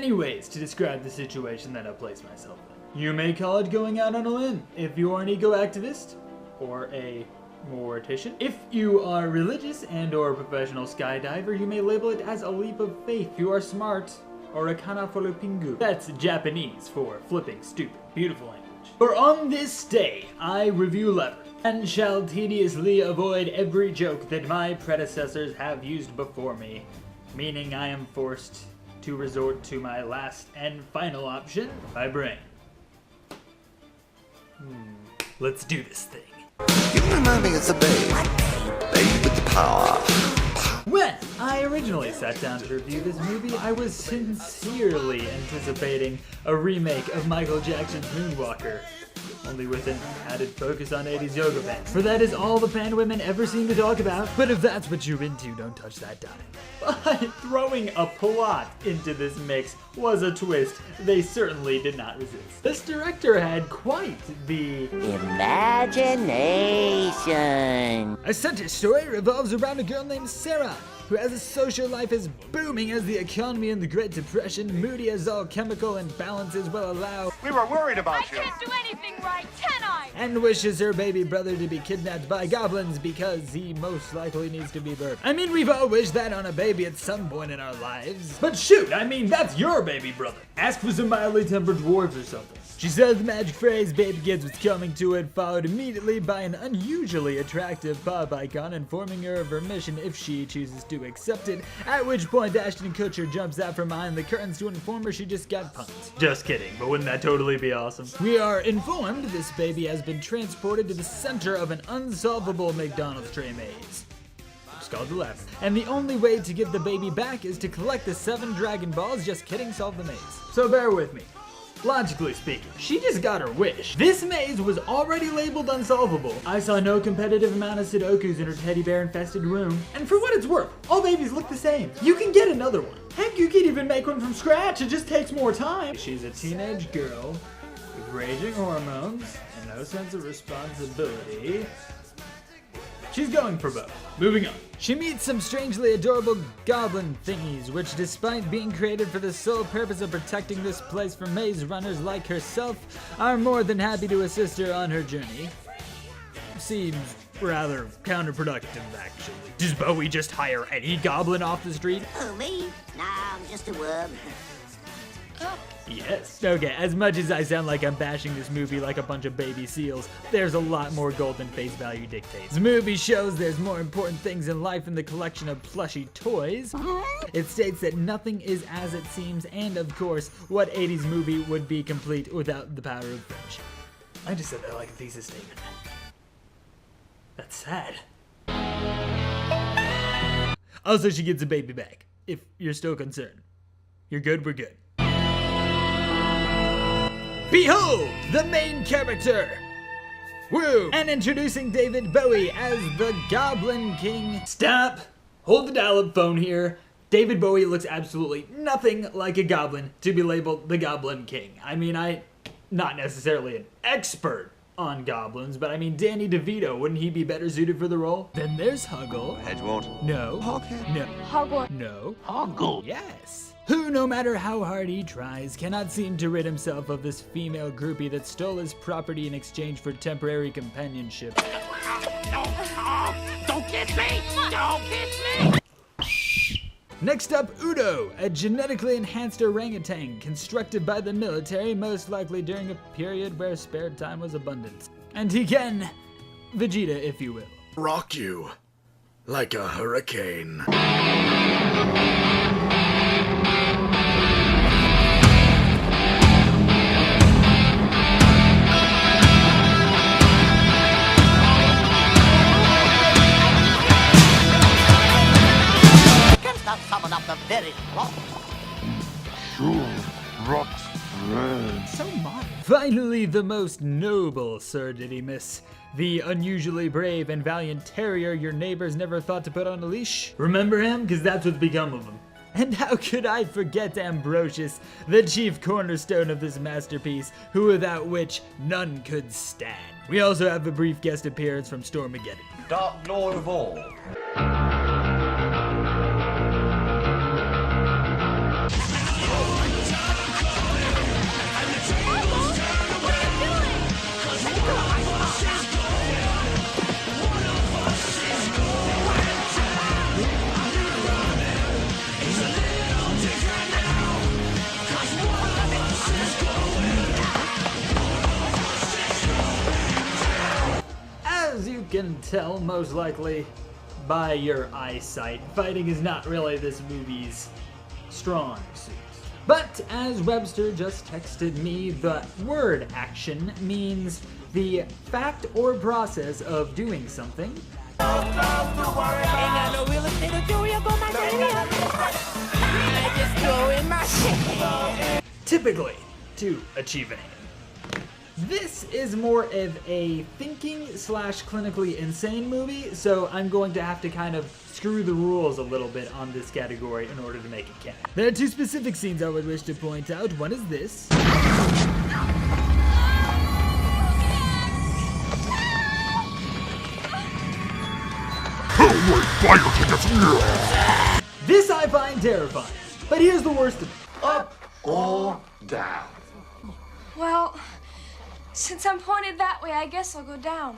many ways to describe the situation that I place myself in. You may call it going out on a limb if you are an eco-activist or a mortician. If you are religious and or a professional skydiver, you may label it as a leap of faith. If you are smart, or a kanafolo pingu. That's Japanese for flipping stupid. Beautiful language. For on this day, I review Labyrinth, and shall tediously avoid every joke that my predecessors have used before me, meaning I am forced to resort to my last and final option, my brain. Let's do this thing. You remind me of the babe with the power. When I originally sat down to review this movie, I was sincerely anticipating a remake of Michael Jackson's Moonwalker, only with an added focus on 80s yoga pants. For that is all the fan women ever seem to talk about. But if that's what you're into, don't touch that dime. But throwing a plot into this mix was a twist they certainly did not resist. This director had quite the imagination. A center story revolves around a girl named Sarah, who has a social life as booming as the economy in the Great Depression, moody as all chemical imbalances will allow. We were worried about you. I can't do anything right, can I? And wishes her baby brother to be kidnapped by goblins because he most likely needs to be burped. I mean, we've all wished that on a baby at some point in our lives. But shoot, I mean, that's your baby brother. Ask for some mildly tempered dwarves or something. She says the magic phrase, baby gets what's coming to it, followed immediately by an unusually attractive pop icon informing her of her mission if she chooses to accept it, at which point Ashton Kutcher jumps out from behind the curtains to inform her she just got punked. Just kidding, but wouldn't that totally be awesome? We are informed this baby has been transported to the center of an unsolvable McDonald's tray maze. It's called the Labyrinth. And the only way to get the baby back is to collect the 7 Dragon Balls. Just kidding, solve the maze. So bear with me. Logically speaking, she just got her wish. This maze was already labeled unsolvable. I saw no competitive amount of Sudokus in her teddy bear infested room. And for what it's worth, all babies look the same. You can get another one. Heck, you could even make one from scratch. It just takes more time. She's a teenage girl with raging hormones and no sense of responsibility. She's going for both. Moving on. She meets some strangely adorable goblin thingies, which despite being created for the sole purpose of protecting this place from maze runners like herself, are more than happy to assist her on her journey. Seems rather counterproductive, actually. Does Bowie just hire any goblin off the street? Oh, me? Nah, I'm just a worm. Yes. Okay, as much as I sound like I'm bashing this movie like a bunch of baby seals, there's a lot more gold than face value dictates. The movie shows there's more important things in life than the collection of plushy toys. It states that nothing is as it seems, and of course, what 80s movie would be complete without the power of friendship? I just said that like a thesis statement. That's sad. Also, she gets a baby back. If you're still concerned. You're good, we're good. Behold, the main character! Woo! And introducing David Bowie as the Goblin King. Stop! Hold the dial-up phone here. David Bowie looks absolutely nothing like a goblin to be labeled the Goblin King. I mean, I'm not necessarily an expert on goblins, but I mean, Danny DeVito, wouldn't he be better suited for the role? Then there's Huggle. Edgewort. No. Hoghead. No. Hogwarts. No. Hoggle. Yes. Who, no matter how hard he tries, cannot seem to rid himself of this female groupie that stole his property in exchange for temporary companionship. Don't kiss me! Don't kiss me! Next up, Udo, a genetically enhanced orangutan constructed by the military, most likely during a period where spare time was abundant. And he can Vegeta, if you will. Rock you like a hurricane. Summon up the very clock. Sure, rocks red. So modern. Finally, the most noble Sir Didymus, the unusually brave and valiant terrier your neighbors never thought to put on a leash. Remember him? Because that's what's become of him. And how could I forget Ambrosius, the chief cornerstone of this masterpiece, who without which none could stand. We also have a brief guest appearance from Stormageddon. Dark Lord of all. can tell, most likely, by your eyesight, fighting is not really this movie's strong suit. But as Webster just texted me, the word action means the fact or process of doing something. Typically, to achieve an aim. This is more of a thinking / clinically insane movie, so I'm going to have to kind of screw the rules a little bit on this category in order to make it count. There are two specific scenes I would wish to point out. One is this. This I find terrifying, but here's the worst of it. Up or down? Well, since I'm pointed that way, I guess I'll go down.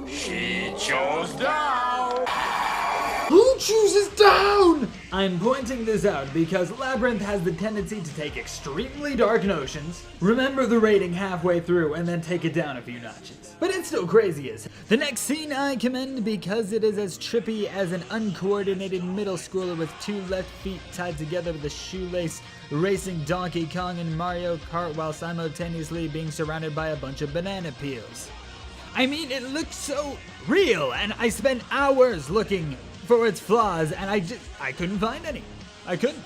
She chose down. Who chooses down? I'm pointing this out because Labyrinth has the tendency to take extremely dark notions, remember the rating halfway through, and then take it down a few notches. But it's still crazy as. The next scene I commend because it is as trippy as an uncoordinated middle schooler with two left feet tied together with a shoelace, racing Donkey Kong and Mario Kart while simultaneously being surrounded by a bunch of banana peels. I mean, it looks so real, and I spent hours looking for its flaws, and I couldn't find any. I couldn't.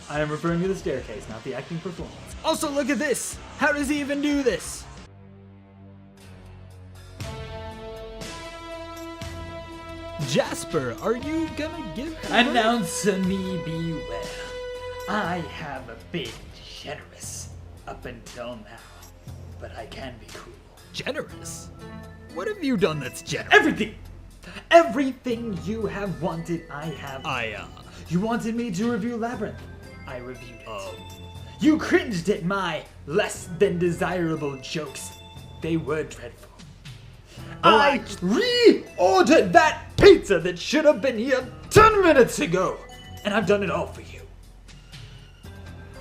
I am referring to the staircase, not the acting performance. Also, look at this. How does he even do this? Jasper, are you gonna give her? Announce me beware. I have been generous up until now, but I can be cruel. Generous? What have you done that's generous? Everything! Everything you have wanted, I have. You wanted me to review Labyrinth. I reviewed it. You cringed at my less than desirable jokes. They were dreadful. I reordered that pizza that should have been here 10 minutes ago, and I've done it all for you.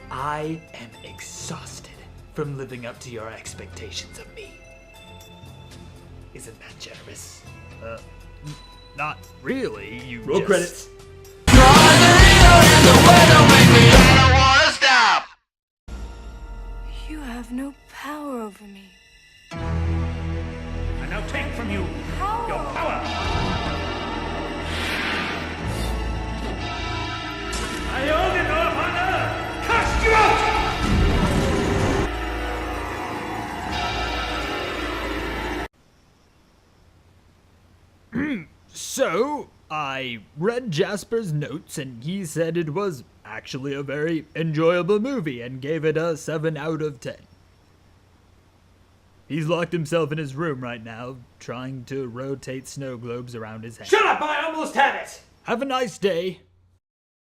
I am exhausted from living up to your expectations of me. Isn't that generous? Not really. You Roll credits. You have no power over me. I now take from you your power. I own it all upon earth. Cast you out! So, I read Jasper's notes and he said it was actually a very enjoyable movie and gave it a 7 out of 10. He's locked himself in his room right now, trying to rotate snow globes around his head. Shut up! I almost had it! Have a nice day.